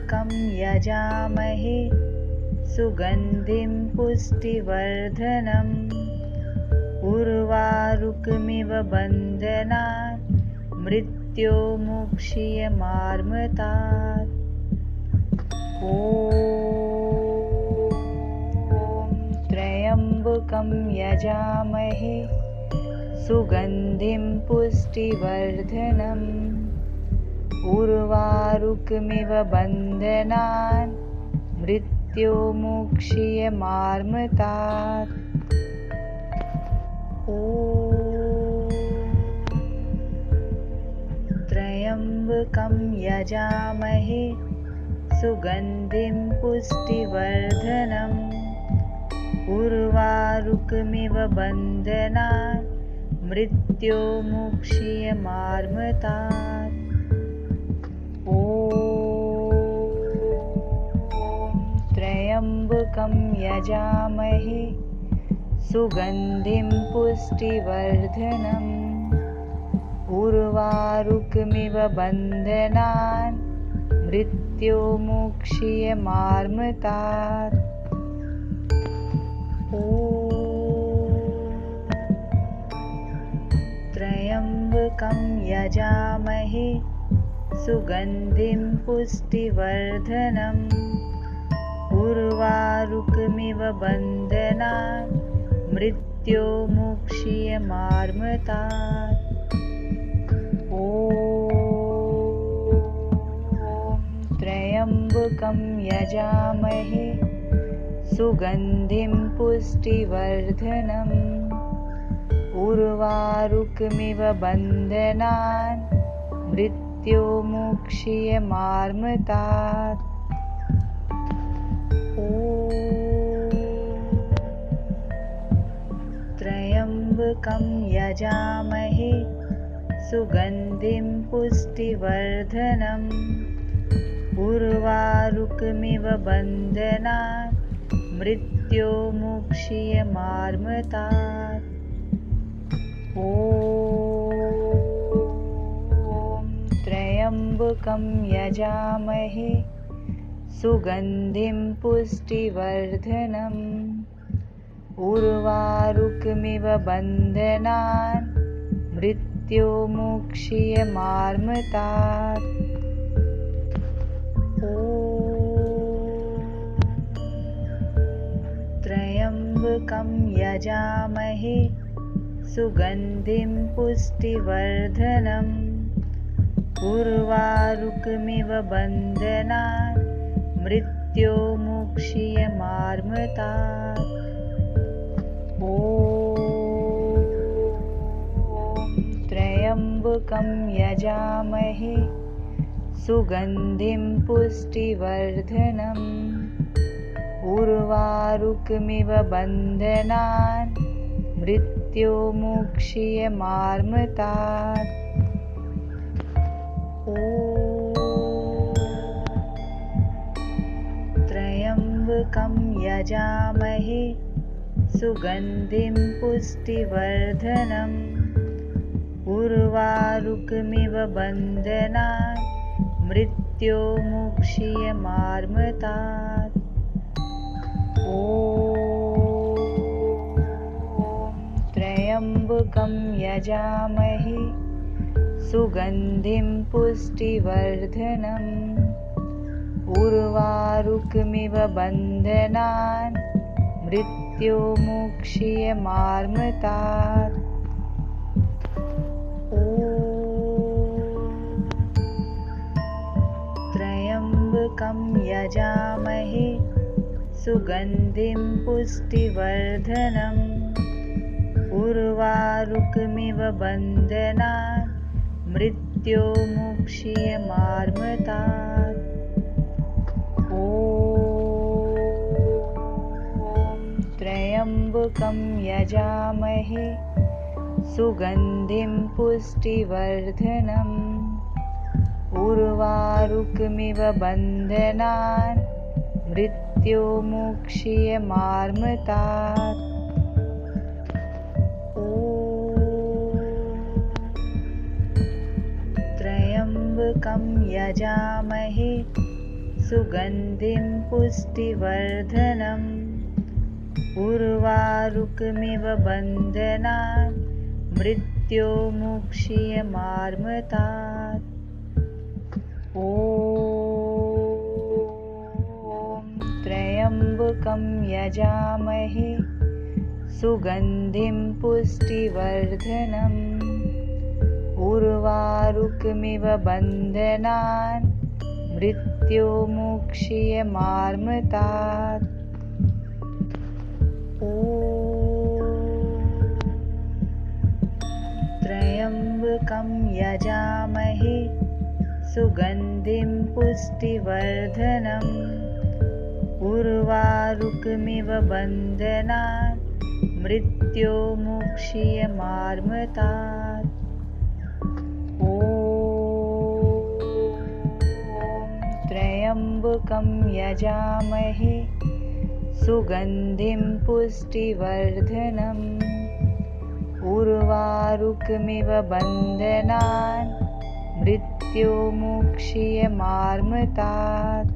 त्र्यम्बकं यजामहे सुगन्धिं पुष्टिवर्धनम् उर्वारुकमिव बन्धनान् मृत्योर्मुक्षीयमामृतात्। ॐ त्र्यम्बकं यजामहे सुगन्धिं पुष्टिवर्धनम् उर्वारुकमिव बन्धनान् मृत्योर्मुक्षीयमामृतात्। ॐ त्र्यम्बकं यजामहे सुगन्धिं पुष्टिवर्धनम् उर्वारुकमिव बन्धनान् मृत्योर्मुक्षीयमामृतात्। ॐ त्र्यम्बकं यजामहे सुगन्धिं पुष्टिवर्धनम् उर्वारुकमिव बन्धनान् मृत्योर्मुक्षीयमामृतात्। ॐ त्र्यम्बकं यजामहे सुगन्धिं पुष्टिवर्धनम् उर्वारुकमिव बन्धनान् मृत्योर्मुक्षीयमामृतात्। ॐ त्र्यम्बकं यजामहे सुगन्धिं पुष्टिवर्धनम् उर्वारुकमिव बन्धनान् मृत्योर्मुक्षीयमामृतात्। ॐ त्र्यम्बकं यजामहे सुगन्धिं पुष्टिवर्धनम् उर्वारुकमिव बन्धनान् मृत्योर्मुक्षीयमामृतात्। ॐ त्र्यम्बकं यजामहे सुगन्धिं पुष्टिवर्धनम् उर्वारुकमिव बन्धनान् मृत्योर्मुक्षीयमामृतात्। ॐ त्र्यम्बकं यजामहे सुगन्धिं पुष्टिवर्धनम् उर्वारुकमिव बन्धनान् मृत्योर्मुक्षीयमामृतात्। ॐ त्र्यम्बकं यजामहे सुगन्धिं पुष्टिवर्धनम् उर्वारुकमिव बन्धनान् मृत्योर्मुक्षीयमामृतात्। ॐ त्र्यम्बकं यजामहे सुगन्धिं पुष्टिवर्धनम् उर्वारुकमिव बन्धनान् मृत्योर्मुक्षीयमामृतात्। ॐ त्र्यम्बकं यजामहे सुगन्धिं पुष्टिवर्धनम् उर्वारुकमिव बन्धनान् मृत्योर्मुक्षीयमामृतात्। ॐ त्र्यम्बकं यजामहे सुगन्धिं पुष्टिवर्धनम् उर्वारुकमिव बन्धनान् मृत्योर्मुक्षीयमामृतात्। ॐ त्र्यम्बकं यजामहे सुगन्धिं पुष्टिवर्धनम् उर्वारुकमिव बन्धनान् मृत्योर्मुक्षीयमामृतात्। ॐ त्र्यम्बकं यजामहे सुगन्धिं पुष्टिवर्धनम् उर्वारुकमिव बन्धनान् मृत्योर्मुक्षीयमामृतात्। ॐ त्र्यम्बकं यजामहे सुगन्धिं पुष्टिवर्धनम् उर्वारुकमिव बन्धनान् मृत्योर्मुक्षीयमामृतात्। ॐ त्र्यम्बकं यजामहे सुगन्धिं पुष्टिवर्धनम् उर्वारुकमिव बन्धनान् मृत्योर्मुक्षीयमामृतात्। ॐ त्र्यम्बकं यजामहे सुगन्धिं पुष्टिवर्धनम् उर्वारुकमिव बन्धनान् मृत्योर्मुक्षीयमामृतात्।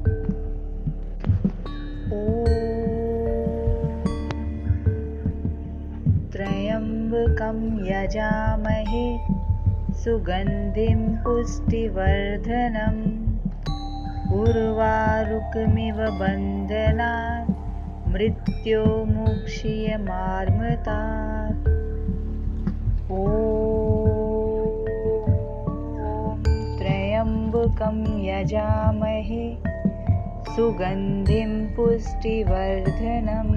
ॐ त्र्यम्बकं यजामहे सुगन्धिं पुष्टिवर्धनम् उर्वारुकमिव बन्धनान् मृत्योर्मुक्षीयमामृतात्। ॐ त्र्यम्बकं यजामहे सुगन्धिं पुष्टिवर्धनम्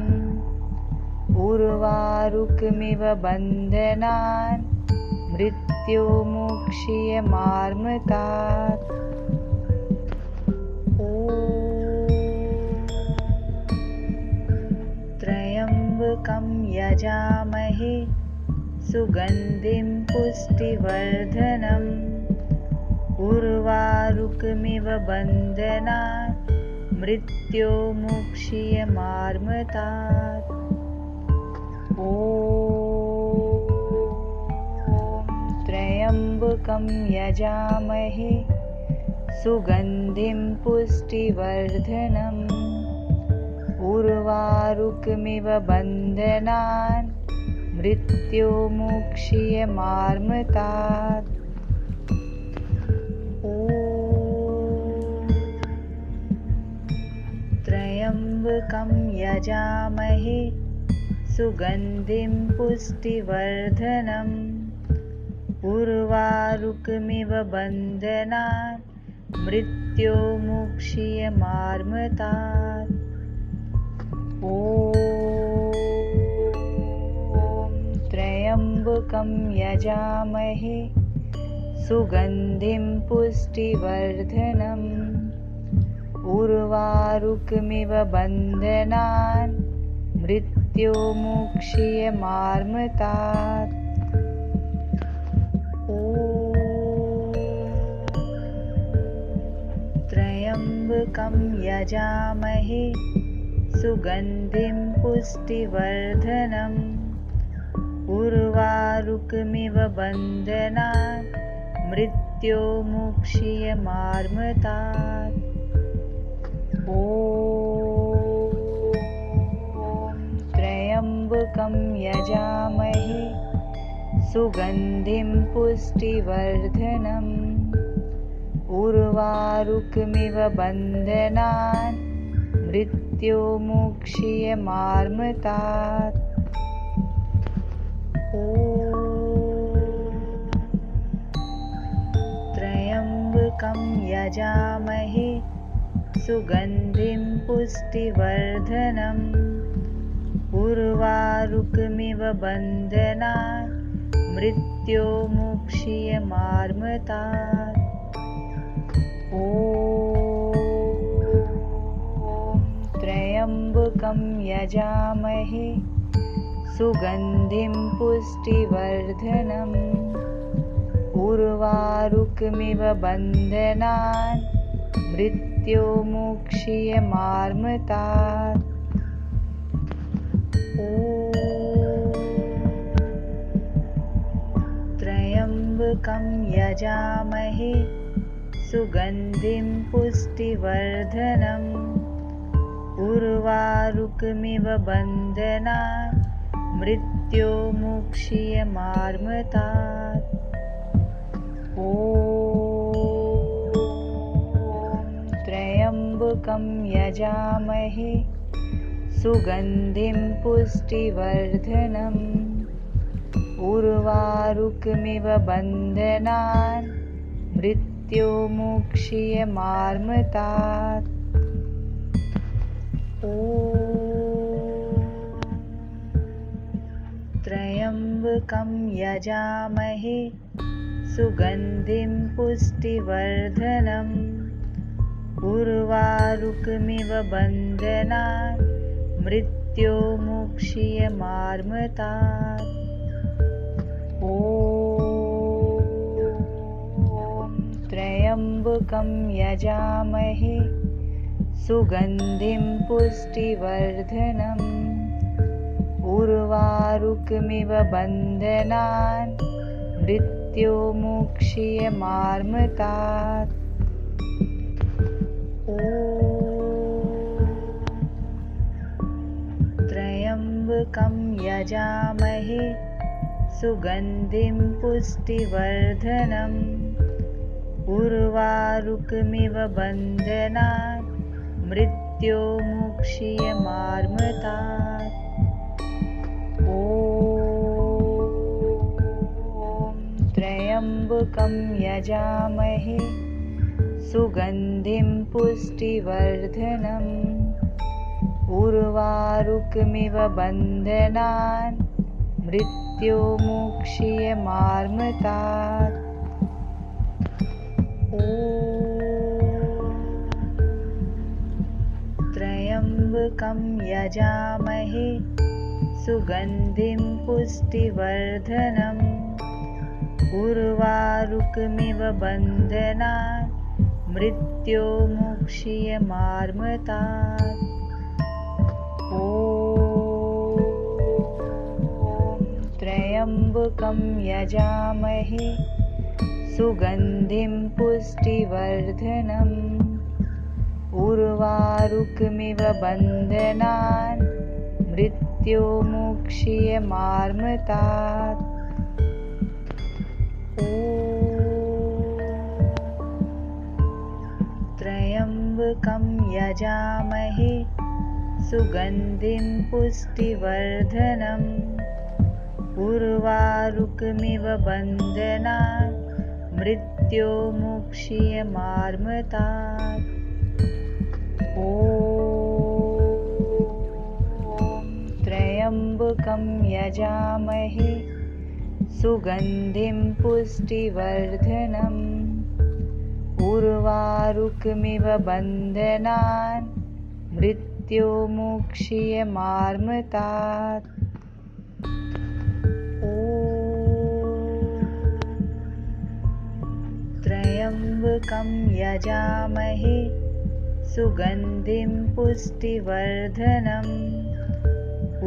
उर्वारुकमिव बन्धनान् मृत्योर्मुक्षीयमामृतात्। ॐ त्र्यम्बकं यजामहे सुगन्धिं पुष्टिवर्धनम् उर्वारुकमिव बन्धनान् मृत्योर्मुक्षीयमामृतात्। ॐ त्र्यम्बकं यजामहे सुगन्धिं पुष्टिवर्धनम् उर्वारुकमिव बन्धनान् मृत्योर्मुक्षीयमामृतात्। ॐ त्र्यम्बकं यजामहे सुगन्धिं पुष्टिवर्धनम् उर्वारुकमिव बन्धनान् मृत्योर्मुक्षीयमामृतात्। ॐ त्र्यम्बकं यजामहे सुगन्धिं पुष्टिवर्धनम् उर्वारुकमिव बन्धनान् मृत्योर्मुक्षीयमामृतात्। ॐ त्र्यम्बकं यजामहे सुगन्धिं पुष्टिवर्धनम् उर्वारुकमिव बन्धनान् मृत्योर्मुक्षीयमामृतात्। ॐ त्र्यम्बकं यजामहे सुगन्धिं पुष्टिवर्धनम् उर्वारुकमिव बन्धनान् मृत्योर्मुक्षीयमामृतात्। ॐ त्र्यम्बकं यजामहे सुगन्धिं पुष्टिवर्धनम् उर्वारुकमिव बन्धनान् मृत्योर्मुक्षीयमामृतात्। ॐ त्र्यम्बकं यजामहे सुगन्धिं पुष्टिवर्धनम् उर्वारुकमिव बन्धनान् मृत्योर्मुक्षीयमामृतात्। ॐ त्र्यम्बकं यजामहे सुगन्धिं पुष्टिवर्धनम् उर्वारुकमिव बन्धनान् मृत्योर्मुक्षीयमामृतात्। ॐ त्र्यम्बकं यजामहे सुगन्धिं पुष्टिवर्धनम् उर्वारुकमिव बन्धनान् मृत्योर्मुक्षीयमामृतात्। ॐ त्र्यम्बकं यजामहे सुगन्धिं पुष्टिवर्धनम् उर्वारुकमिव बन्धनान् मृत्योर्मुक्षीयमामृतात्। ॐ त्र्यम्बकं यजामहे सुगन्धिं पुष्टिवर्धनम् उर्वारुकमिव बन्धनान् मृत्योर्मुक्षीयमामृतात्। ॐ त्र्यम्बकं यजामहे सुगन्धिं पुष्टिवर्धनम् उर्वारुकमिव बन्धनान् मृत्योर्मुक्षीयमामृतात्। ॐ त्र्यम्बकं यजामहे सुगन्धिं पुष्टिवर्धनम् उर्वारुकमिव बन्धनान् मृत्योर्मुक्षीयमामृतात्। ॐ त्र्यम्बकं यजामहे सुगन्धिं पुष्टिवर्धनम् उर्वारुकमिव बन्धनान् मृत्योर्मुक्षीयमामृतात्। ॐ त्र्यम्बकं यजामहे सुगन्धिं पुष्टिवर्धनम् उर्वारुकमिव बन्धनान् मृत्योर्मुक्षीयमामृतात्। ॐ त्र्यम्बकं यजामहे सुगन्धिं पुष्टिवर्धनम् उर्वारुकमिव बन्धनान् मृत्योर्मुक्षीयमामृतात्। ॐ त्र्यम्बकं यजामहे सुगन्धिं पुष्टिवर्धनम् उर्वारुकमिव बन्धनान् मृत्योर्मुक्षीयमामृतात्। ॐ त्र्यम्बकं यजामहे सुगन्धिं पुष्टिवर्धनम्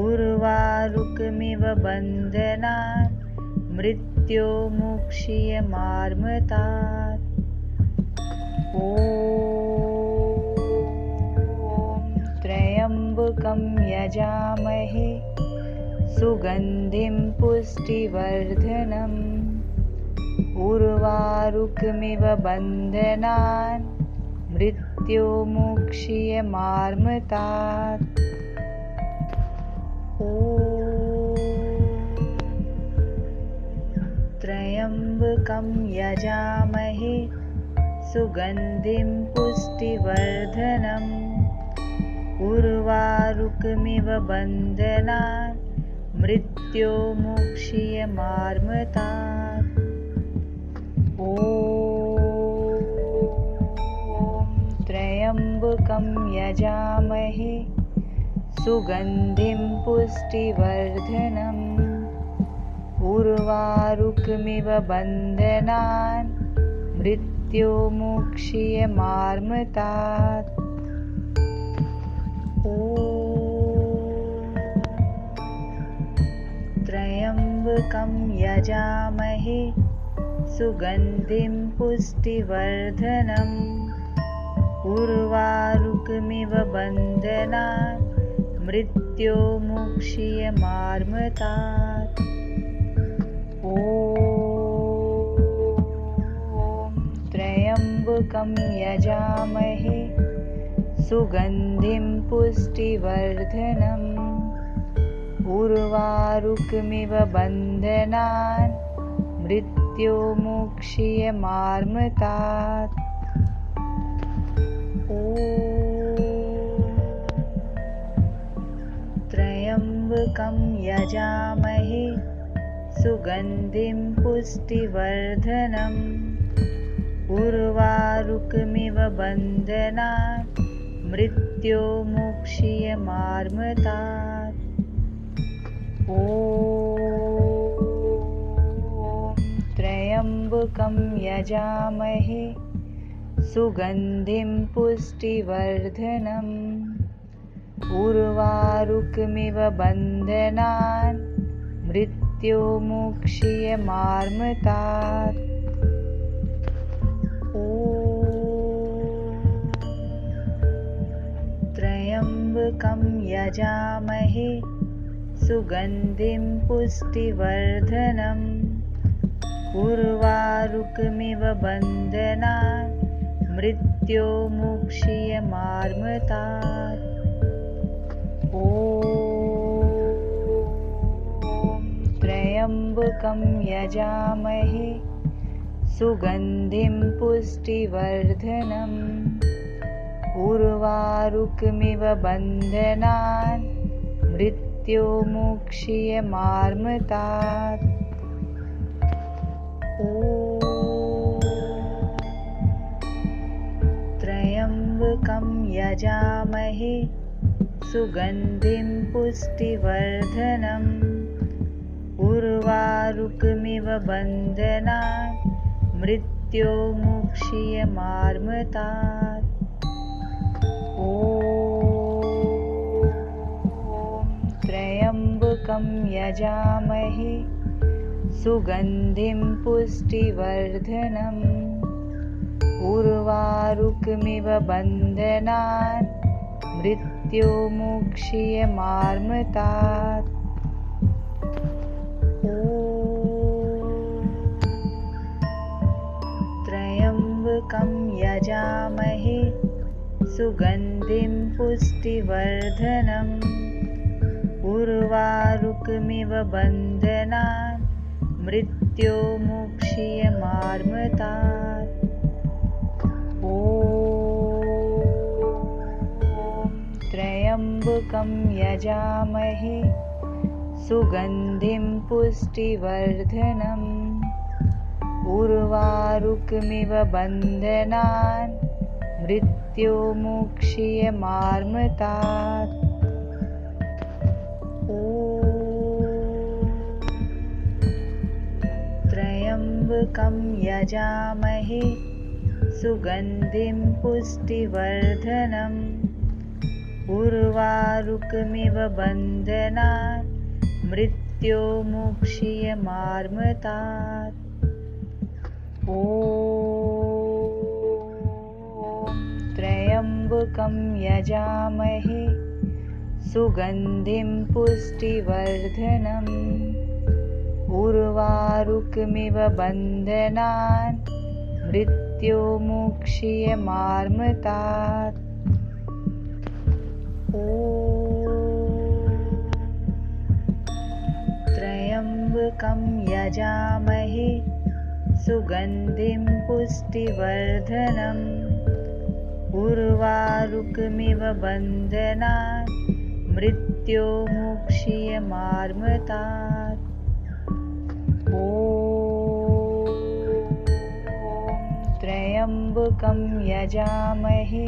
उर्वारुकमिव बन्धनान् मृत्योर्मुक्षीयमामृतात्। ॐ त्र्यम्बकं यजामहे सुगन्धिं पुष्टिवर्धनम् उर्वारुकमिव बन्धनान् मृत्योर्मुक्षीयमामृतात्। ॐ त्र्यम्बकं यजामहे सुगन्धिं पुष्टिवर्धनम् उर्वारुकमिव बन्धनान् मृत्योर्मुक्षीयमामृतात्। ॐ त्र्यम्बकं यजामहे सुगन्धिं पुष्टिवर्धनम् उर्वारुकमिव बन्धनान् मृत्योर्मुक्षीयमामृतात्। ॐ त्र्यम्बकं यजामहे सुगन्धिं पुष्टिवर्धनम् उर्वारुकमिव बन्धनान् मृत्योर्मुक्षीयमामृतात्। ॐ त्र्यम्बकं यजामहे सुगन्धिं पुष्टिवर्धनम् उर्वारुकमिव बन्धनान् मृत्योर्मुक्षीयमामृतात्। ॐ त्र्यम्बकं यजामहे सुगन्धिं पुष्टिवर्धनम् उर्वारुकमिव बन्धनान् मृत्योर्मुक्षीयमामृतात्। ॐ त्र्यम्बकं यजामहे सुगन्धिं पुष्टिवर्धनम् उर्वारुकमिव बन्धनान् मृत्योर्मुक्षीयमामृतात्। ॐ त्र्यम्बकं यजामहे सुगन्धिं पुष्टिवर्धनम् उर्वारुकमिव बन्धनान् मृत्योर्मुक्षीयमामृतात्। ॐ त्र्यम्बकं यजामहे सुगन्धिं पुष्टिवर्धनम् उर्वारुकमिव बन्धनान् मृत्योर्मुक्षीयमामृतात्। ॐ त्र्यम्बकं यजामहे सुगन्धिं पुष्टिवर्धनम् उर्वारुकमिव बन्धनान् मृत्योर्मुक्षीयमामृतात्। ॐ त्र्यम्बकं यजामहे सुगन्धिं पुष्टिवर्धनम् उर्वारुकमिव बन्धनान् मृत्योर्मुक्षीयमामृतात्। ॐ त्र्यम्बकं यजामहे सुगन्धिं पुष्टिवर्धनम् उर्वारुकमिव बन्धनान् मृत्योर्मुक्षीयमामृतात्। ॐ त्र्यम्बकं यजामहे सुगन्धिं पुष्टिवर्धनम् उर्वारुकमिव बन्धनान् मृत्योर्मुक्षीयमामृतात्। ॐ त्र्यम्बकं यजामहे सुगन्धिं पुष्टिवर्धनम् उर्वारुकमिव बन्धनान् मृत्योर्मुक्षीयमामृतात्। ॐ त्र्यम्बकं यजामहे सुगन्धिं पुष्टिवर्धनम् उर्वारुकमिव बन्धनान् मृत्योर्मुक्षीयमामृतात्। ॐ त्र्यम्बकं यजामहे सुगन्धिं पुष्टिवर्धनम् उर्वारुकमिव बन्धनान् मृत्योर्मुक्षीयमामृतात्। ॐ त्र्यम्बकं यजामहे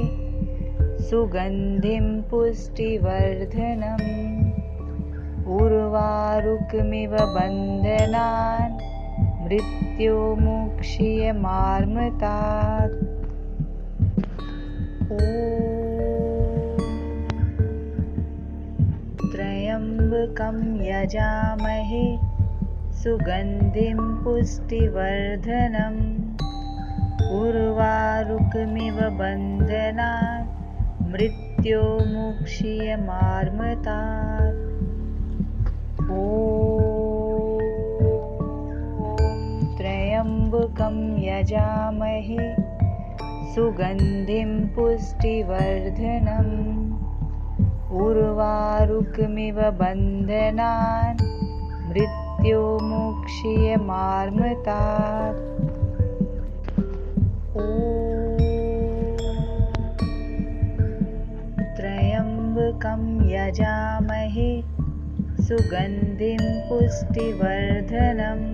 सुगन्धिं पुष्टिवर्धनम् उर्वारुकमिव बन्धनान् मृत्योर्मुक्षीयमामृतात्। ॐ त्र्यम्बकं यजामहे सुगन्धिं पुष्टिवर्धनम् उर्वारुकमिव बन्धनान् मृत्योर्मुक्षीयमामृतात्। ॐ त्र्यम्बकं यजामहे सुगन्धिं पुष्टिवर्धनम् उर्वारुकमिव बन्धनान् मृत्योर्मुक्षीयमामृतात्। ॐ त्र्यम्बकं यजामहे सुगन्धिं पुष्टिवर्धनम्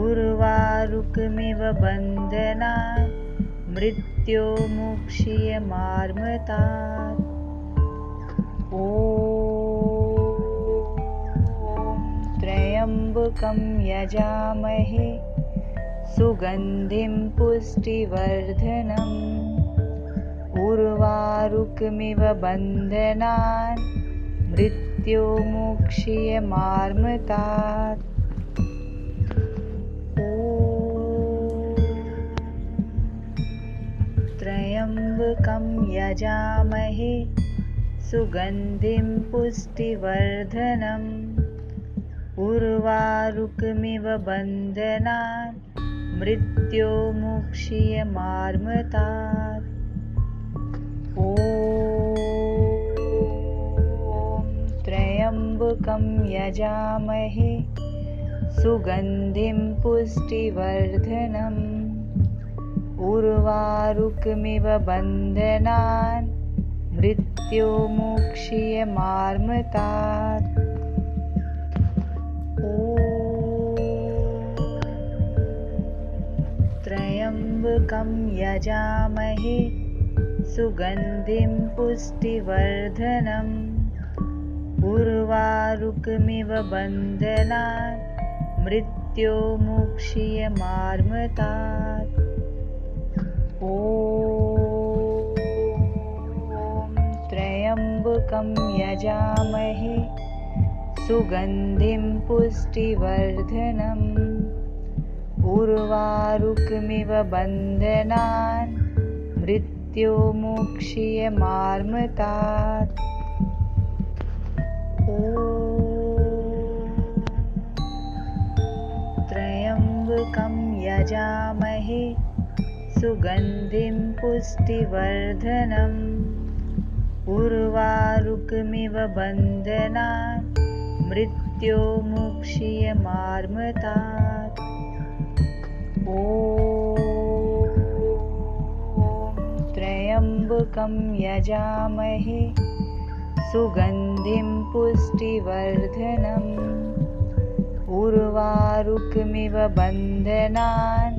उर्वारुकमिव बन्धनान् मृत्योर्मुक्षीयमामृतात्। ॐ त्र्यम्बकं यजामहे सुगन्धिं पुष्टिवर्धनम् उर्वारुकमिव बन्धनान् मृत्योर्मुक्षीयमामृतात्। ॐ त्र्यम्बकं यजामहे सुगन्धिं पुष्टिवर्धनम् उर्वारुकमिव बन्धनान् मृत्योर्मुक्षीयमामृतात्। ॐ त्र्यम्बकं यजामहे सुगन्धिं पुष्टिवर्धनम् उर्वारुकमिव बन्धनान् मृत्योर्मुक्षीयमामृतात्। ॐ त्र्यम्बकं यजामहे सुगन्धिं पुष्टिवर्धनम् उर्वारुकमिव बन्धनान् मृत्योर्मुक्षीयमामृतात्। ॐ त्र्यम्बकं यजामहे सुगन्धिं पुष्टिवर्धनम् उर्वारुकमिव बन्धनान् मृत्योर्मुक्षीयमामृतात्। ॐ त्र्यम्बकं यजामहे सुगन्धिं पुष्टिवर्धनम् उर्वारुकमिव बन्धनान् मृत्योर्मुक्षीयमामृतात्। ॐ त्र्यम्बकं यजामहे सुगन्धिं पुष्टिवर्धनम् उर्वारुकमिव बन्धनान्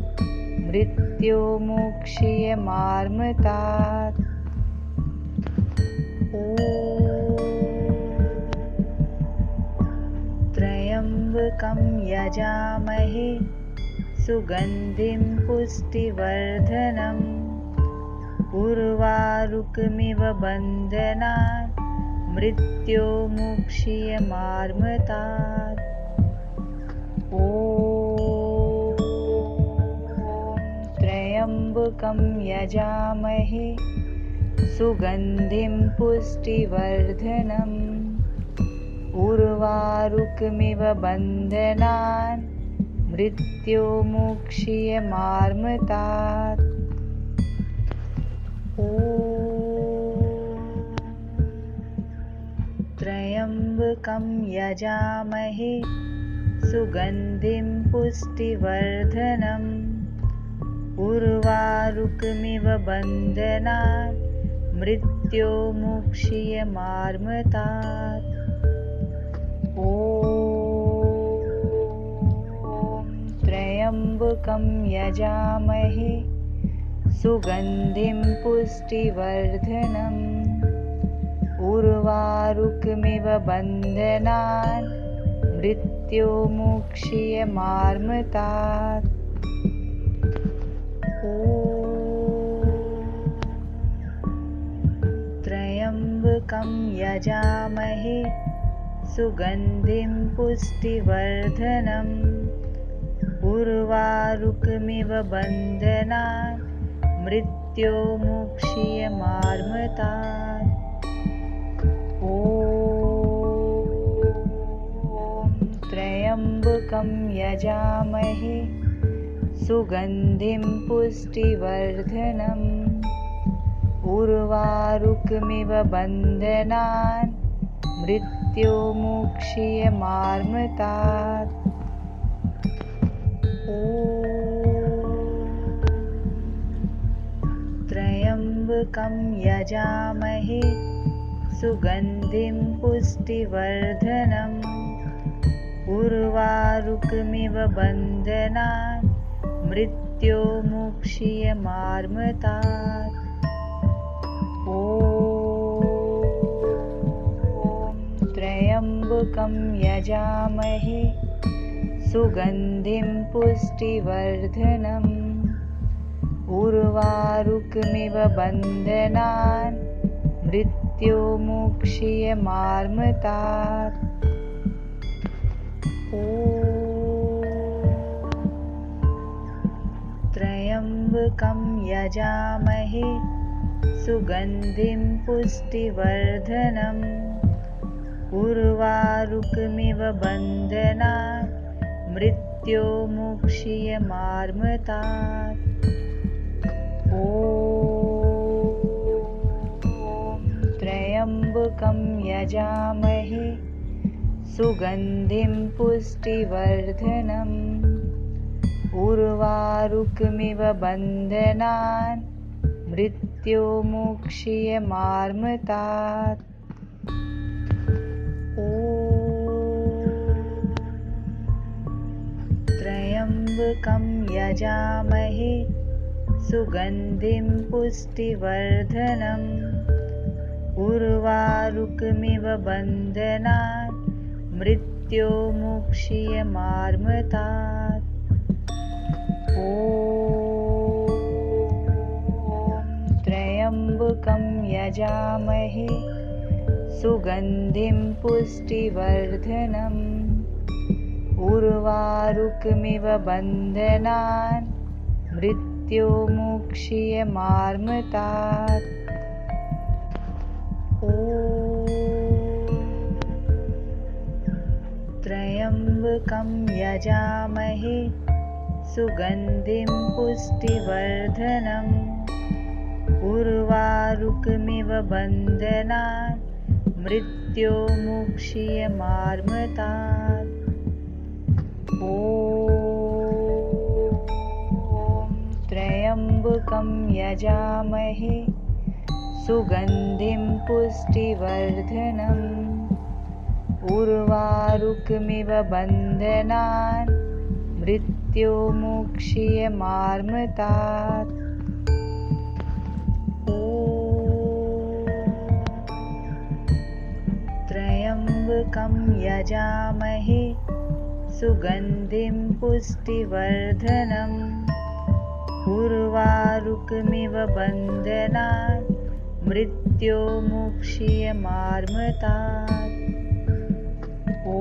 मृत्योर्मुक्षीयमामृतात्। ॐ त्र्यम्बकं यजामहे सुगन्धिं पुष्टिवर्धनम् उर्वारुकमिव बन्धनान् मृत्योर्मुक्षीयमामृतात्। ॐ त्र्यम्बकं यजामहे सुगन्धिं पुष्टिवर्धनम् उर्वारुकमिव बन्धनान् मृत्योर्मुक्षीयमामृतात्। ॐ त्र्यम्बकं यजामहे सुगन्धिं पुष्टिवर्धनम् उर्वारुकमिव बन्धनान् मृत्योर्मुक्षीयमामृतात्। ॐ त्र्यम्बकं यजामहे सुगन्धिं पुष्टिवर्धनम् उर्वारुकमिव बन्धनान् मृत्योर्मुक्षीयमामृतात्। ॐ त्र्यम्बकं यजामहे सुगन्धिं पुष्टिवर्धनम् उर्वारुकमिव बन्धनान् मृत्योर्मुक्षीयमामृतात्। ॐ त्र्यम्बकं यजामहे सुगन्धिं पुष्टिवर्धनम् उर्वारुकमिव बन्धनान् मृत्योर्मुक्षीयमामृतात्। ॐ त्र्यम्बकं यजामहे सुगन्धिं पुष्टिवर्धनम् उर्वारुकमिव बन्धनान् मृत्योर्मुक्षीयमामृतात्। ॐ त्र्यम्बकं यजामहे सुगन्धिं पुष्टिवर्धनम् उर्वारुकमिव बन्धनान् मृत्योर्मुक्षीयमामृतात्। ॐ त्र्यम्बकं यजामहे सुगन्धिं पुष्टिवर्धनम् उर्वारुकमिव बन्धनान् मृत्योर्मुक्षीयमामृतात्। ॐ त्र्यम्बकं यजामहे सुगन्धिं पुष्टिवर्धनम् उर्वारुकमिव बन्धनान् मृत्योर्मुक्षीयमामृतात्। ॐ त्र्यम्बकं यजामहे सुगन्धिं पुष्टिवर्धनम् उर्वारुकमिव बन्धनान् मृत्योर्मुक्षीयमामृतात्। ॐ त्र्यम्बकं यजामहे सुगन्धिं पुष्टिवर्धनम् उर्वारुकमिव बन्धनान् मृत्योर्मुक्षीयमामृतात्। ॐ त्र्यम्बकं यजामहे सुगन्धिं पुष्टिवर्धनम् उर्वारुकमिव बन्धनान् मृत्योर्मुक्षीयमामृतात्। ॐ त्र्यम्बकं यजामहे सुगन्धिं पुष्टिवर्धनम् उर्वारुकमिव बन्धनान् मृत्योर्मुक्षीयमामृतात्। ॐ त्र्यम्बकं यजामहे सुगन्धिं पुष्टिवर्धनम् उर्वारुकमिव बन्धनान् मृत्योर्मुक्षीयमामृतात्। ॐ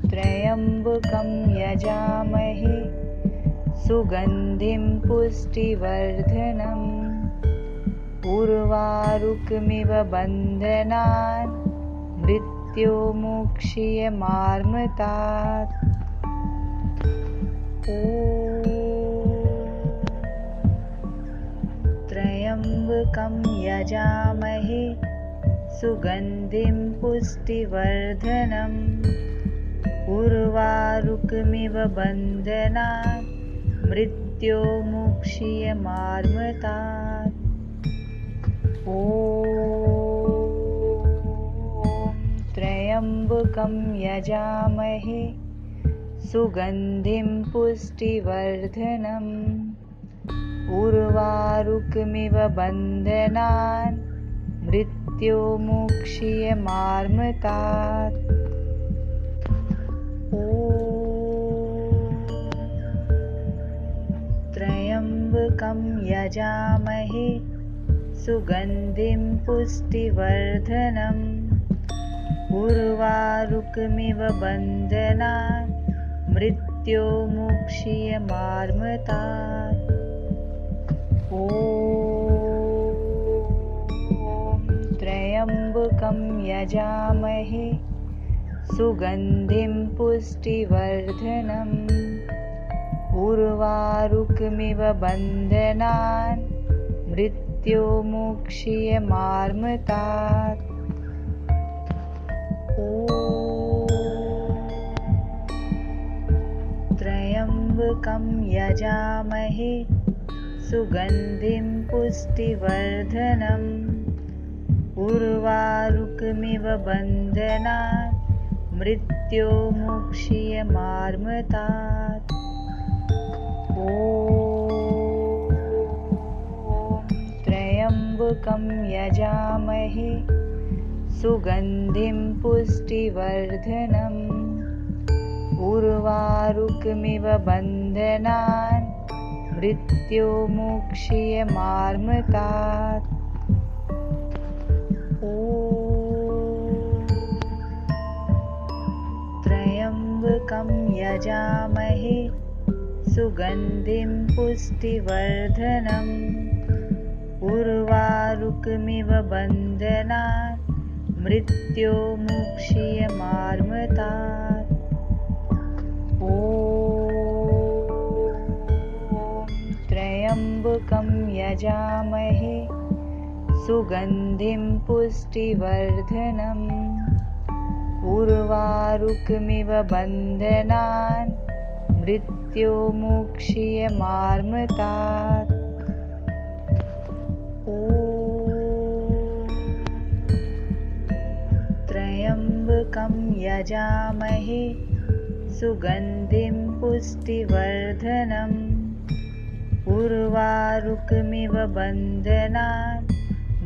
त्र्यम्बकं यजामहे सुगन्धिं पुष्टिवर्धनम् उर्वारुकमिव बन्धनान् मृत्योर्मुक्षीयमामृतात्। ॐ त्र्यम्बकं यजामहे सुगन्धिं पुष्टिवर्धनम् उर्वारुकमिव बन्धनान् मृत्योर्मुक्षीयमामृतात्। ॐ त्र्यम्बकं यजामहे सुगन्धिं पुष्टिवर्धनम् उर्वारुकमिव बन्धनान् मृत्योर्मुक्षीयमामृतात्। ॐ त्र्यम्बकं यजामहे सुगन्धिं पुष्टिवर्धनम् उर्वारुकमिव बन्धनान् मृत्योर्मुक्षीयमामृतात्। ॐ त्र्यम्बकं यजामहे सुगन्धिं पुष्टिवर्धनम् उर्वारुकमिव बन्धनान् मृत्योर्मुक्षीयमामृतात्। ॐ त्र्यम्बकं यजामहे सुगन्धिं पुष्टिवर्धनम् उर्वारुकमिव बन्धनान् मृत्योर्मुक्षीयमामृतात्। ॐ त्र्यम्बकं यजामहे सुगन्धिं पुष्टिवर्धनम् उर्वारुकमिव बन्धनान् मृत्योर्मुक्षीयमामृतात्। ॐ त्र्यम्बकं यजामहे सुगन्धिं पुष्टिवर्धनम् उर्वारुकमिव बन्धनान् मृत्योर्मुक्षीयमामृतात्। ॐ त्र्यम्बकं यजामहे सुगन्धिं पुष्टिवर्धनम् उर्वारुकमिव बन्धनान् मृत्योर्मुक्षीयमामृतात्। ॐ त्र्यम्बकं यजामहे सुगन्धिं पुष्टिवर्धनम् उर्वारुकमिव बन्धनान्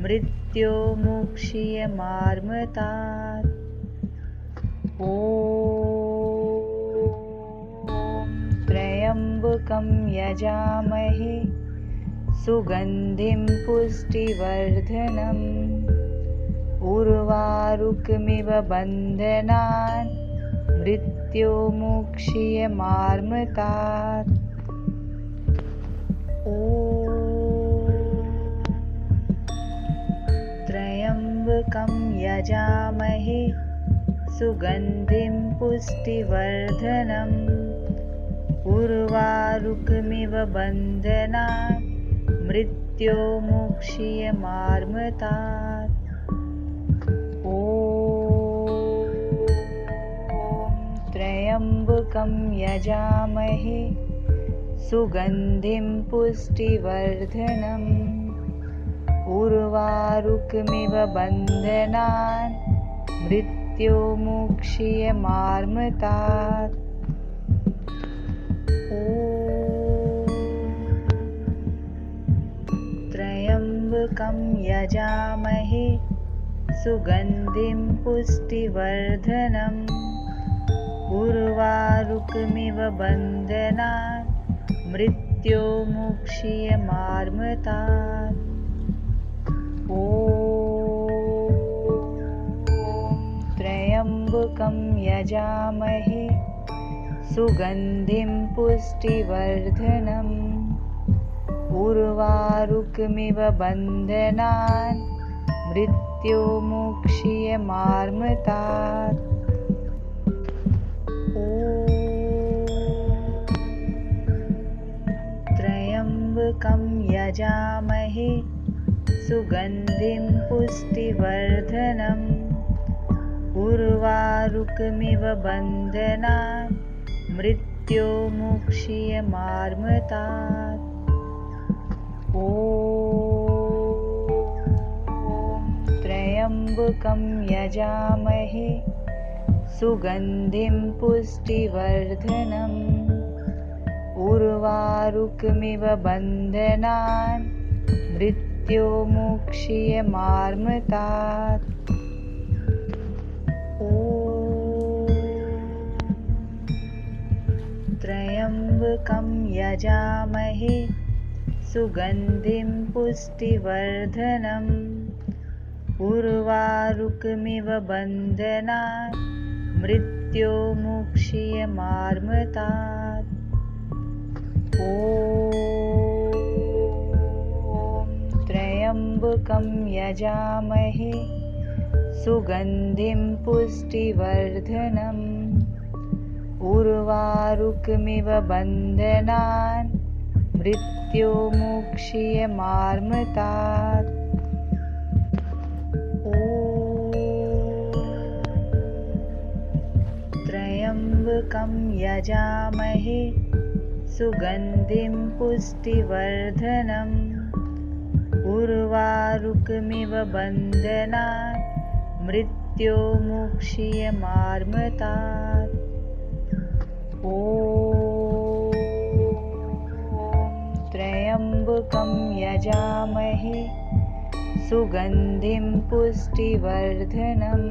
मृत्योर्मुक्षीयमामृतात्। ॐ त्र्यम्बकं यजामहे सुगन्धिं पुष्टिवर्धनम् उर्वारुकमिव बन्धनान् मृत्योर्मुक्षीयमामृतात्। ॐ त्र्यम्बकं यजामहे सुगन्धिं पुष्टिवर्धनम् उर्वारुकमिव बन्धनान् मृत्योर्मुक्षीयमामृतात्। ॐ त्र्यम्बकं यजामहे सुगन्धिं पुष्टिवर्धनम् उर्वारुकमिव बन्धनान् मृत्योर्मुक्षीयमामृतात्। ॐ त्र्यम्बकं यजामहे सुगन्धिं पुष्टिवर्धनम् उर्वारुकमिव बन्धनान् मृत्योर्मुक्षीयमामृतात्। ॐ त्र्यम्बकं यजामहे सुगन्धिं पुष्टिवर्धनम् उर्वारुकमिव बन्धनान् मृत्योर्मुक्षीयमामृतात्। ॐ त्र्यम्बकं यजामहे सुगन्धिं पुष्टिवर्धनम् उर्वारुकमिव बन्धनान् मृत्योर्मुक्षीयमामृतात्। ॐ त्र्यम्बकं यजामहे सुगन्धिं पुष्टिवर्धनम् उर्वारुकमिव बन्धनान् मृत्योर्मुक्षीयमामृतात्। ॐ त्र्यम्बकं यजामहे सुगन्धिं पुष्टिवर्धनम् उर्वारुकमिव बन्धनात् मृत्योर्मुक्षीयमामृतात्। ॐ त्र्यम्बकं यजामहे सुगन्धिं पुष्टिवर्धनम् उर्वारुकमिव बन्धनान् मृत्योर्मुक्षीयमामृतात्। ॐ त्र्यम्बकं यजामहे सुगन्धिं पुष्टिवर्धनम् उर्वारुकमिव बन्धनान् मृत्योर्मुक्षीयमामृतात्। ॐ त्र्यम्बकं यजामहे सुगन्धिं पुष्टिवर्धनम्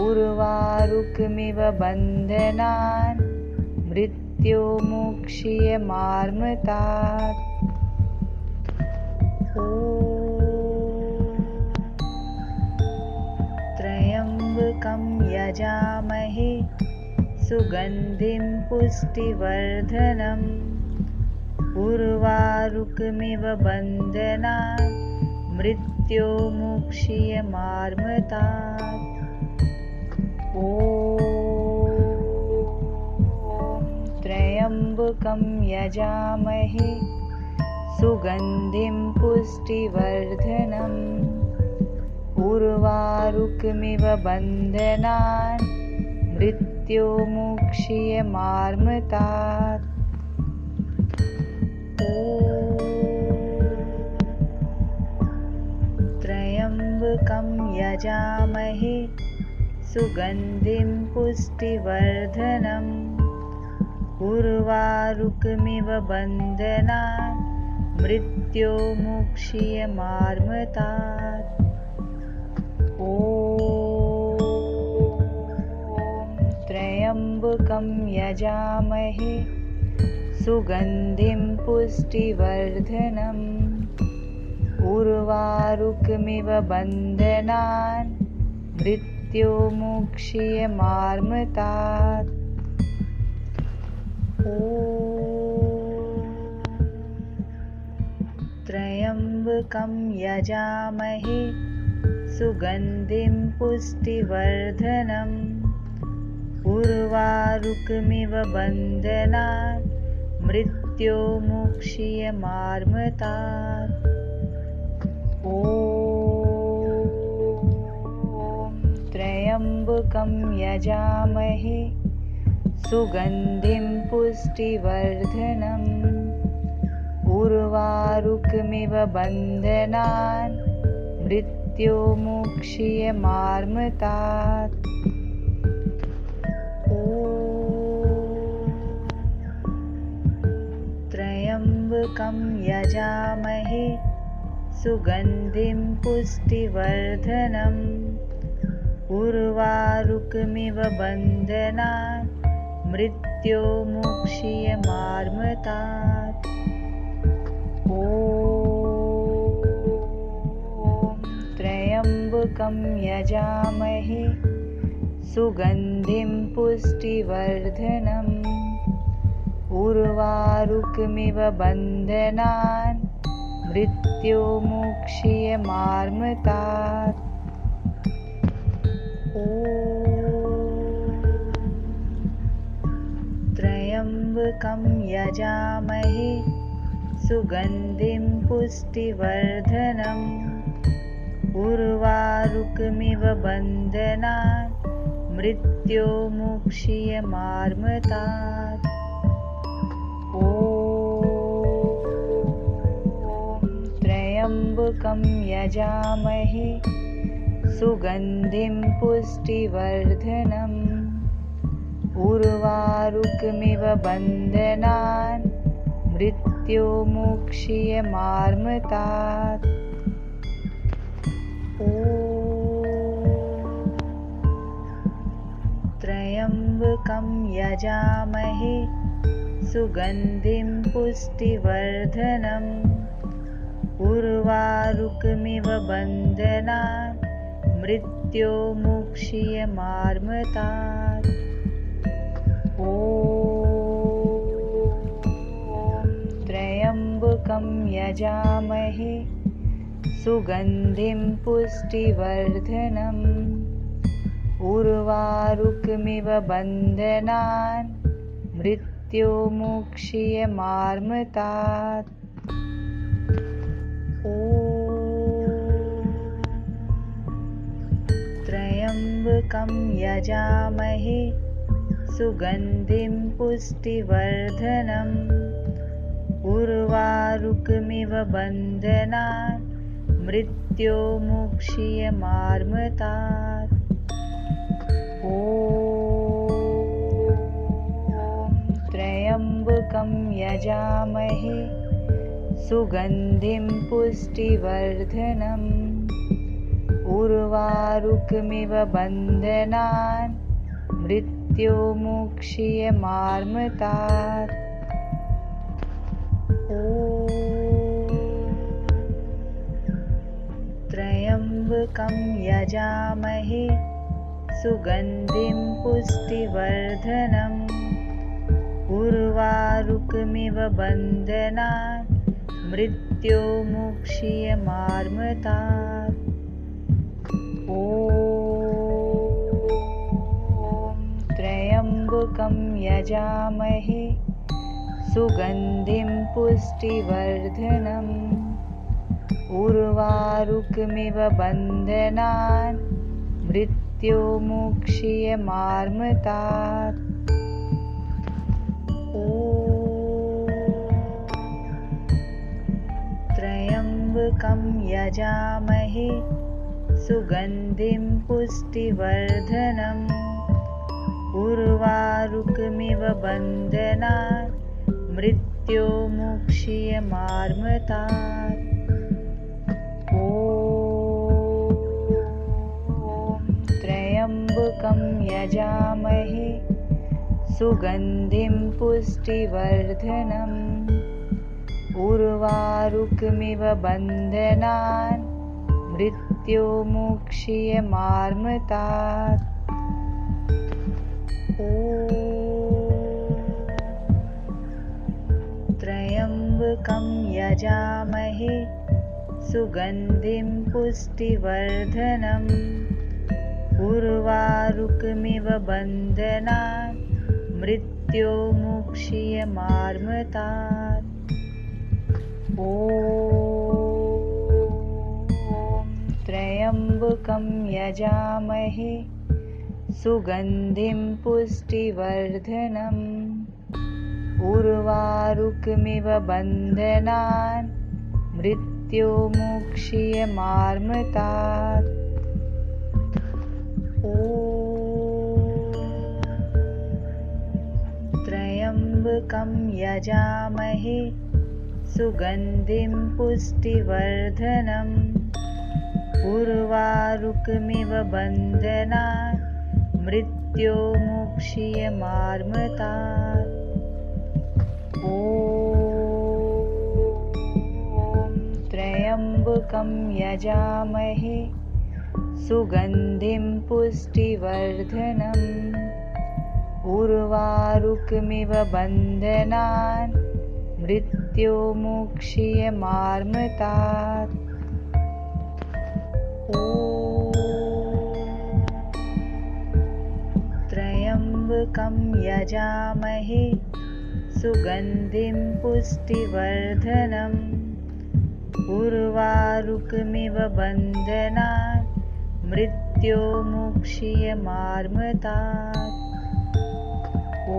उर्वारुकमिव बन्धनान् मृत्योर्मुक्षीयमामृतात्। ॐ त्र्यम्बकं यजामहे सुगन्धिं पुष्टिवर्धनम् उर्वारुकमिव बन्धनान् मृत्योर्मुक्षीयमामृतात्। ॐ त्र्यम्बकं यजामहे सुगन्धिं पुष्टिवर्धनम् उर्वारुकमिव बन्धनान् मृत्योर्मुक्षीयमामृतात्। ॐ त्र्यम्बकं यजामहे सुगन्धिं पुष्टिवर्धनम् उर्वारुकमिव बन्धनान् मृत्योर्मुक्षीयमामृतात्। ॐ त्र्यम्बकं यजामहे सुगन्धिं पुष्टिवर्धनम् उर्वारुकमिव बन्धनान् मृत्योर्मुक्षीयमामृतात्। ॐ त्र्यम्बकं यजामहे सुगन्धिं पुष्टिवर्धनम् उर्वारुकमिव बन्धनान् मृत्योर्मुक्षीयमामृतात्। ॐ त्र्यम्बकं यजामहे सुगन्धिं पुष्टिवर्धनम् उर्वारुकमिव बन्धनान् मृत्योर्मुक्षीयमामृतात्। ॐ त्र्यम्बकं यजामहे सुगन्धिं पुष्टिवर्धनम् उर्वारुकमिव बन्धनान् मृत्योर्मुक्षीयमामृतात्। ॐ त्र्यम्बकं यजामहे सुगन्धिं पुष्टिवर्धनम् उर्वारुकमिव बन्धनान् मृत्योर्मुक्षीयमामृतात्। ॐ त्र्यम्बकं यजामहे सुगन्धिं पुष्टिवर्धनम् उर्वारुकमिव बन्धनान् मृत्योर्मुक्षीयमामृतात्। ॐ त्र्यम्बकं यजामहे सुगन्धिं पुष्टिवर्धनम् उर्वारुकमिव बन्धनान् मृत्योर्मुक्षीयमामृतात्। ॐ त्र्यम्बकं यजामहे सुगन्धिं पुष्टिवर्धनम् उर्वारुकमिव बन्धनान् मृत्योर्मुक्षीयमामृतात्। ॐ त्र्यम्बकं यजामहे सुगन्धिं पुष्टिवर्धनम् उर्वारुकमिव बन्धनान् मृत्योर्मुक्षीयमामृतात्। ॐ त्र्यम्बकं यजामहे सुगन्धिं पुष्टिवर्धनम् उर्वारुकमिव बन्धनान् मृत्योर्मुक्षीयमामृतात्। ॐ त्र्यम्बकं यजामहे सुगन्धिं पुष्टिवर्धनम् उर्वारुकमिव बन्धनान् मृत्योर्मुक्षीयमामृतात्। ॐ त्र्यम्बकं यजामहे सुगन्धिं पुष्टिवर्धनम् उर्वारुकमिव बन्धनान् मृत्योर्मुक्षीयमामृतात्। ॐ त्र्यम्बकं यजामहे सुगन्धिं पुष्टिवर्धनम् उर्वारुकमिव बन्धनान् मृत्योर्मुक्षीयमामृतात्। ॐ त्र्यम्बकं यजामहे सुगन्धिं पुष्टिवर्धनम् उर्वारुकमिव बन्धनान् मृत्योर्मुक्षीयमामृतात्। ॐ त्र्यम्बकं यजामहे सुगन्धिं पुष्टिवर्धनम् उर्वारुकमिव बन्धनान् मृत्योर्मुक्षीयमामृतात्। ॐ त्र्यम्बकं यजामहे सुगन्धिं पुष्टिवर्धनम् उर्वारुकमिव बन्धनान् मृत्योर्मुक्षीयमामृतात्। ॐ त्र्यम्बकं यजामहे सुगन्धिं पुष्टिवर्धनम् उर्वारुकमिव बन्धनान् मृत्योर्मुक्षीयमामृतात्। ॐ त्र्यम्बकं यजामहे सुगन्धिं पुष्टिवर्धनम् उर्वारुकमिव बन्धनान् मृत्योर्मुक्षीयमामृतात्। ॐ त्र्यम्बकं यजामहे सुगन्धिं पुष्टिवर्धनम् उर्वारुकमिव बन्धनान् मृत्योर्मुक्षीयमामृतात्। ॐ त्र्यम्बकं यजामहे सुगन्धिं पुष्टिवर्धनम् उर्वारुकमिव बन्धनान् मृत्योर्मुक्षीयमामृतात्। ॐ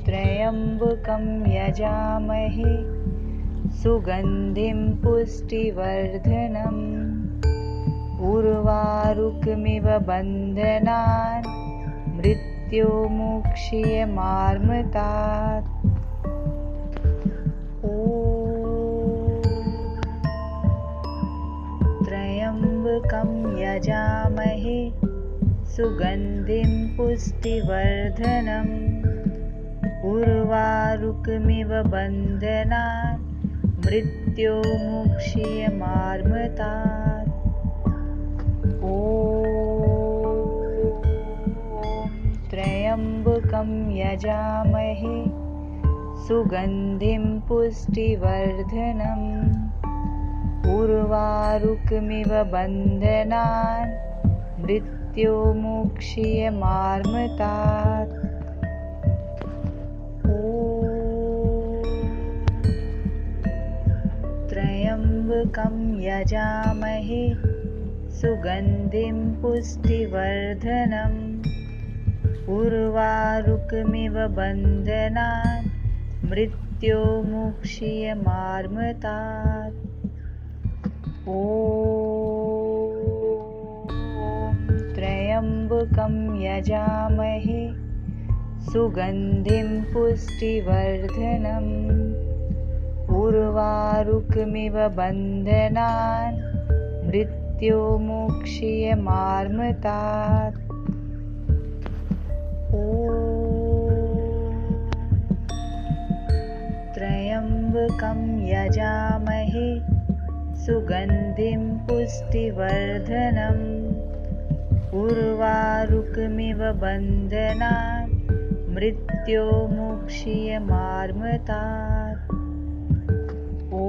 त्र्यम्बकं यजामहे सुगन्धिं पुष्टिवर्धनम् उर्वारुकमिव बन्धनान् मृत्योर्मुक्षीयमामृतात्। ॐ त्र्यम्बकं यजामहे सुगन्धिं पुष्टिवर्धनम् उर्वारुकमिव बन्धनान् मृत्योर्मुक्षीयमामृतात्। ॐ त्र्यम्बकं यजामहे सुगन्धिं पुष्टिवर्धनम् उर्वारुकमिव बन्धनान् मृत्योर्मुक्षीयमामृतात्। ॐ त्र्यम्बकं यजामहे सुगन्धिं पुष्टिवर्धनम् उर्वारुकमिव बन्धनान् मृत्योर्मुक्षीयमामृतात्। ॐ त्र्यम्बकं यजामहे सुगन्धिं पुष्टिवर्धनम् उर्वारुकमिव बन्धनान् मृत्योर्मुक्षीयमामृतात्। ॐ त्र्यम्बकं यजामहे सुगन्धिं पुष्टिवर्धनम् उर्वारुकमिव बन्धनान् मृत्योर्मुक्षीयमामृतात्। ॐ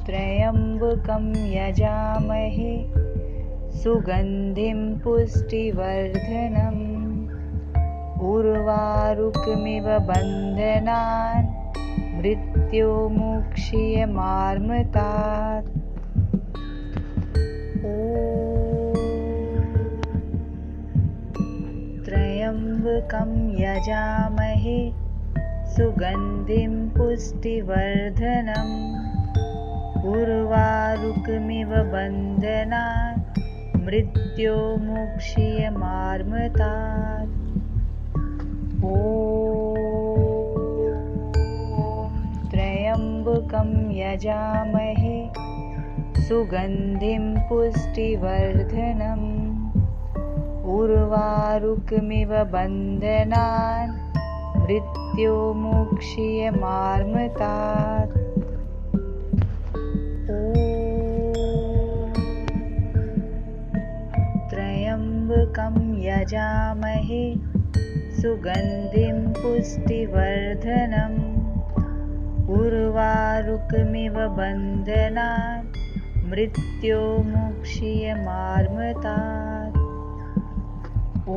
त्र्यम्बकं यजामहे सुगन्धिं पुष्टिवर्धनम् उर्वारुकमिव बन्धनान् मृत्योर्मुक्षीयमामृतात्। ॐ त्र्यम्बकं यजामहे सुगन्धिं पुष्टिवर्धनम् उर्वारुकमिव बन्धनान् मृत्योर्मुक्षीयमामृतात्। ॐ त्र्यम्बकं यजामहे सुगन्धिं पुष्टिवर्धनम् उर्वारुकमिव बन्धनान् मृत्योर्मुक्षीयमामृतात्। ॐ त्र्यम्बकं यजामहे सुगन्धिं पुष्टिवर्धनम् उर्वारुकमिव बन्धनान् मृत्योर्मुक्षीयमामृतात्। ॐ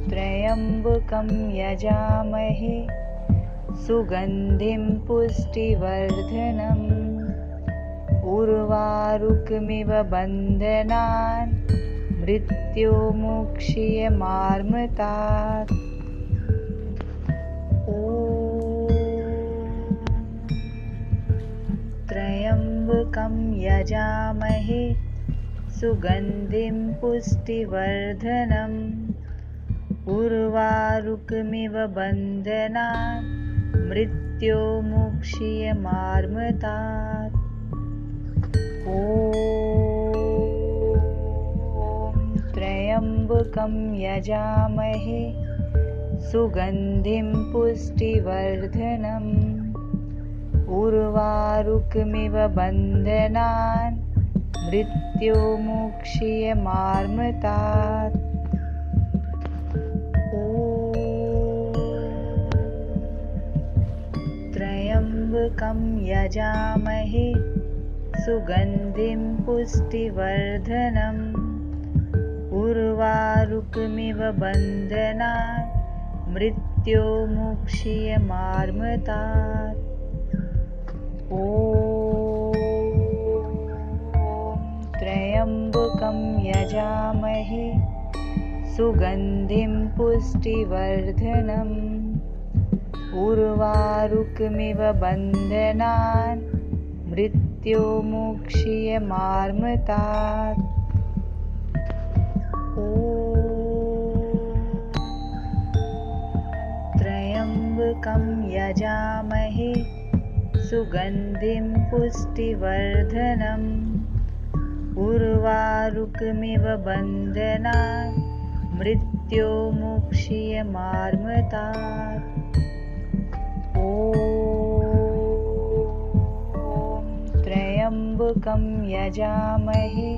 त्र्यम्बकं यजामहे सुगन्धिं पुष्टिवर्धनम् उर्वारुकमिव बन्धनान् मृत्योर्मुक्षीयमामृतात्। ॐ त्र्यम्बकं यजामहे सुगन्धिं पुष्टिवर्धनम् उर्वारुकमिव बन्धनान् मृत्योर्मुक्षीयमामृतात्। ॐ त्र्यम्बकं यजामहे सुगन्धिं पुष्टिवर्धनम् उर्वारुकमिव बन्धनान् मृत्योर्मुक्षीयमामृतात्। ॐ त्र्यम्बकं यजामहे सुगन्धिं पुष्टिवर्धनम् उर्वारुकमिव बन्धनान् मृत्योर्मुक्षीयमामृतात्। ॐ त्र्यम्बकं यजामहे सुगन्धिं पुष्टिवर्धनम् उर्वारुकमिव बन्धनान् मृत्योर्मुक्षीयमामृतात्। ॐ त्र्यम्बकं यजामहे सुगन्धिं पुष्टिवर्धनम् उर्वारुकमिव बन्धनान् मृत्योर्मुक्षीयमामृतात्। ॐ त्र्यम्बकं यजामहे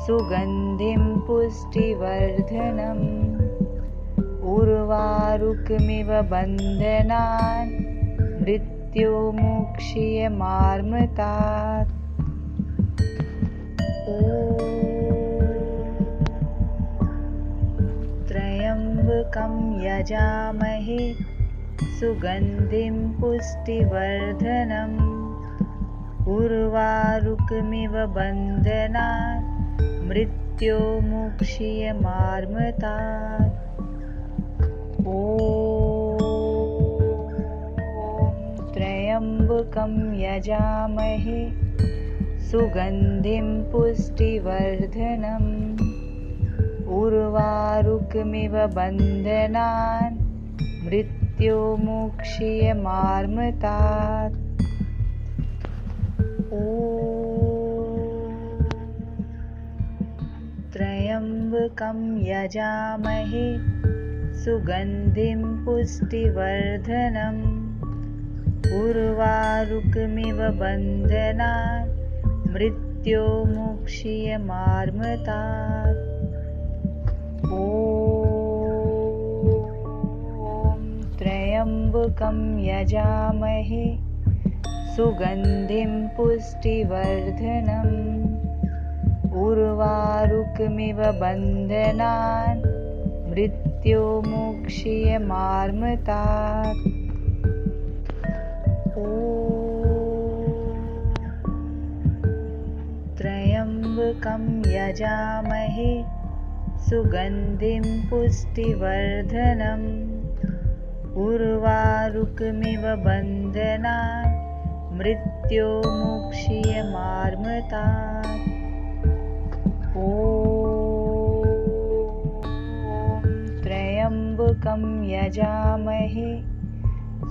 सुगन्धिं पुष्टिवर्धनम् उर्वारुकमिव बन्धनान् मृत्योर्मुक्षीयमामृतात्। ॐ त्र्यम्बकं यजामहे सुगन्धिं पुष्टिवर्धनम् उर्वारुकमिव बन्धनान् मृत्योर्मुक्षीयमामृतात्। ॐ त्र्यम्बकं यजामहे सुगन्धिं पुष्टिवर्धनम् उर्वारुकमिव बन्धनान् मृत्योर्मुक्षीयमामृतात्। ॐ त्र्यम्बकं यजामहे सुगन्धिं पुष्टिवर्धनम् उर्वारुकमिव बन्धनान् मृत्योर्मुक्षीयमामृतात्। ॐ त्र्यम्बकं यजामहे सुगन्धिं पुष्टिवर्धनम् उर्वारुकमिव बन्धनान् मृत्योर्मुक्षीयमामृतात्। ॐ त्र्यम्बकं यजामहे सुगन्धिं पुष्टिवर्धनम् उर्वारुकमिव बन्धनान् मृत्योर्मुक्षीयमामृतात्। ॐ त्र्यम्बकं यजामहे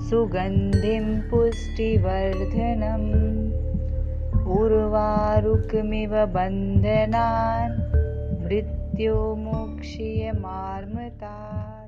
सुगन्धिं पुष्टिवर्धनम् उर्वारुकमिव बन्धनान् मृत्योर्मुक्षीयमामृतात्।